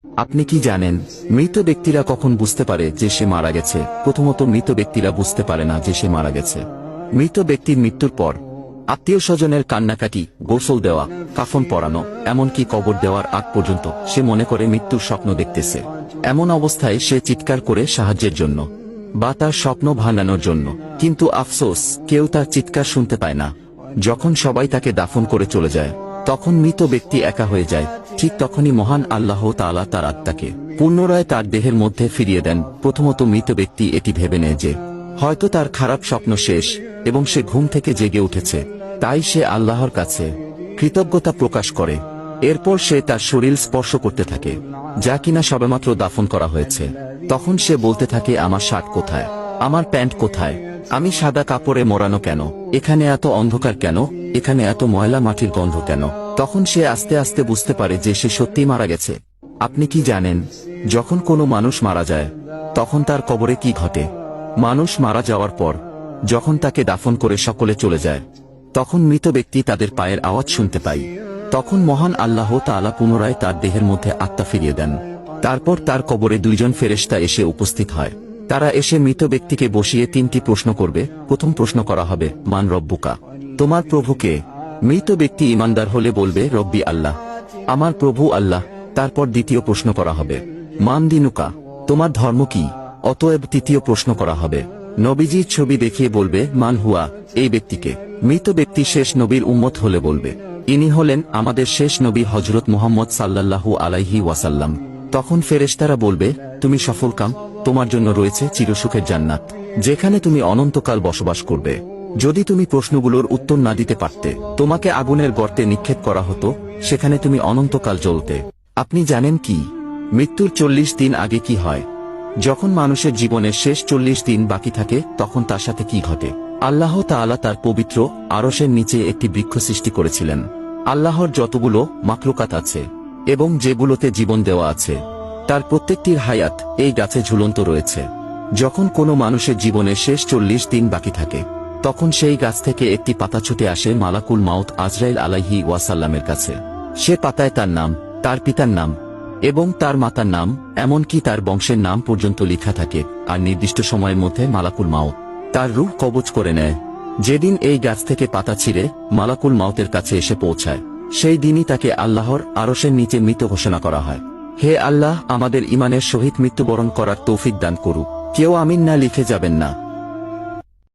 আপনি কি জানেন মৃত ব্যক্তিরা কখন বুঝতে পারে যে সে মারা গেছে? প্রথমত, মৃত ব্যক্তিরা বুঝতে পারে না যে সে মারা গেছে। মৃত ব্যক্তির মৃত্যুর পর আত্মীয় স্বজনের কান্নাকাটি, গোসল দেওয়া, কাফন পরানো, এমনকি কবর দেওয়ার আগ পর্যন্ত সে মনে করে মৃত্যুর স্বপ্ন দেখতেছে। এমন অবস্থায় সে চিৎকার করে সাহায্যের জন্য বা তার স্বপ্ন ভাঙানোর জন্য, কিন্তু আফসোস কেউ তার চিৎকার শুনতে পায় না। যখন সবাই তাকে দাফন করে চলে যায়, তখন মৃত ব্যক্তি একা হয়ে যায়। ঠিক তখনই মহান আল্লাহ তাআলা তার আত্মাকে পুনরায় তার দেহের মধ্যে ফিরিয়ে দেন। প্রথমত মৃত ব্যক্তি এটি ভেবে নেয় যে হয়তো তার খারাপ স্বপ্ন শেষ এবং সে ঘুম থেকে জেগে উঠেছে, তাই সে আল্লাহর কাছে কৃতজ্ঞতা প্রকাশ করে। এরপর সে তার শরীর স্পর্শ করতে থাকে, যা কিনা সবেমাত্র দাফন করা হয়েছে। তখন সে বলতে থাকে, আমার শার্ট কোথায়, আমার প্যান্ট কোথায়, আমি সাদা কাপড়ে মোড়ানো কেন, এখানে এত অন্ধকার কেন, এখানে এত ময়লা মাটির গন্ধ কেন? তখন সে আস্তে আস্তে বুঝতে পারে যে সে সত্যিই মারা গেছে। আপনি কি জানেন যখন কোনো মানুষ মারা যায় তখন তার কবরে কি ঘটে? মানুষ মারা যাওয়ার পর যখন তাকে দাফন করে সকলে চলে যায়, তখন মৃত ব্যক্তি তাদের পায়ের আওয়াজ শুনতে পায়। তখন মহান আল্লাহ তাআলা পুনরায় তার দেহের মধ্যে আত্মা ফিরিয়ে দেন। তারপর তার কবরে দুইজন ফেরেশতা এসে উপস্থিত হয়। তারা এসে মৃত ব্যক্তিকে বসিয়ে তিনটি প্রশ্ন করবে। প্রথম প্রশ্ন করা হবে, মান রব্বুকা, তোমার প্রভু কে? মৃত ব্যক্তি ঈমানদার হলে বলবে, রব্বি আল্লাহ, আমার প্রভু আল্লাহ। তারপর দ্বিতীয় প্রশ্ন করা হবে, মান দিনুকা, তোমার ধর্ম কি? অতএব তৃতীয় প্রশ্ন করা হবে। নবীজির ছবি দেখিয়ে বলবে, মান হুয়া, এই ব্যক্তিকে। মৃত ব্যক্তি শেষ নবীর উম্মত হলে বলবে, ইনি হলেন আমাদের শেষ নবী হযরত মুহাম্মদ সাল্লাল্লাহু আলাইহি ওয়াসাল্লাম। তখন ফেরেশতারা বলবে, তুমি সফলকাম, তোমার জন্য রয়েছে চিরসুখের জান্নাত, যেখানে তুমি অনন্তকাল বসবাস করবে। যদি তুমি প্রশ্নগুলোর উত্তর না দিতে পারতে, তোমাকে আগুনের গর্তে নিক্ষেপ করা হতো, সেখানে তুমি অনন্তকাল জ্বলতে। আপনি জানেন কি মৃত্যুর 40 দিন আগে কি হয়? যখন মানুষের জীবনের শেষ 40 দিন বাকি থাকে, তখন তার সাথে কি ঘটে? আল্লাহ তাআলা তার পবিত্র আরশের নিচে একটি বৃক্ষ সৃষ্টি করেছিলেন। আল্লাহর যতগুলো মাখলুকাত আছে এবং যেগুলোতে জীবন দেওয়া আছে, তার প্রত্যেকটির হায়াত এই গাছে ঝুলন্ত রয়েছে। যখন কোনো মানুষের জীবনের শেষ 40 দিন বাকি থাকে, তখন সেই গাছ থেকে একটি পাতা ছুটে আসে মালাকুল মাউত আজরাইল আলাইহি ওয়াসাল্লামের কাছে। সে পাতায় তার নাম, তার পিতার নাম এবং তার মাতার নাম, এমনকি তার বংশের নাম পর্যন্ত লেখা থাকে। আর নির্দিষ্ট সময়ের মধ্যে মালাকুল মাউত তার রূহ কবজ করে নেয়। যেদিন এই গাছ থেকে পাতা ছিঁড়ে মালাকুল মাউতের কাছে এসে পৌঁছায়, সেই দিনই তাকে আল্লাহর আরশের নিচে মৃত ঘোষণা করা হয়। হে আল্লাহ, আমাদের ঈমানের সহিত মৃত্যুবরণ করার তৌফিক দান করুক। কেউ আমিন না লিখে যাবেন না।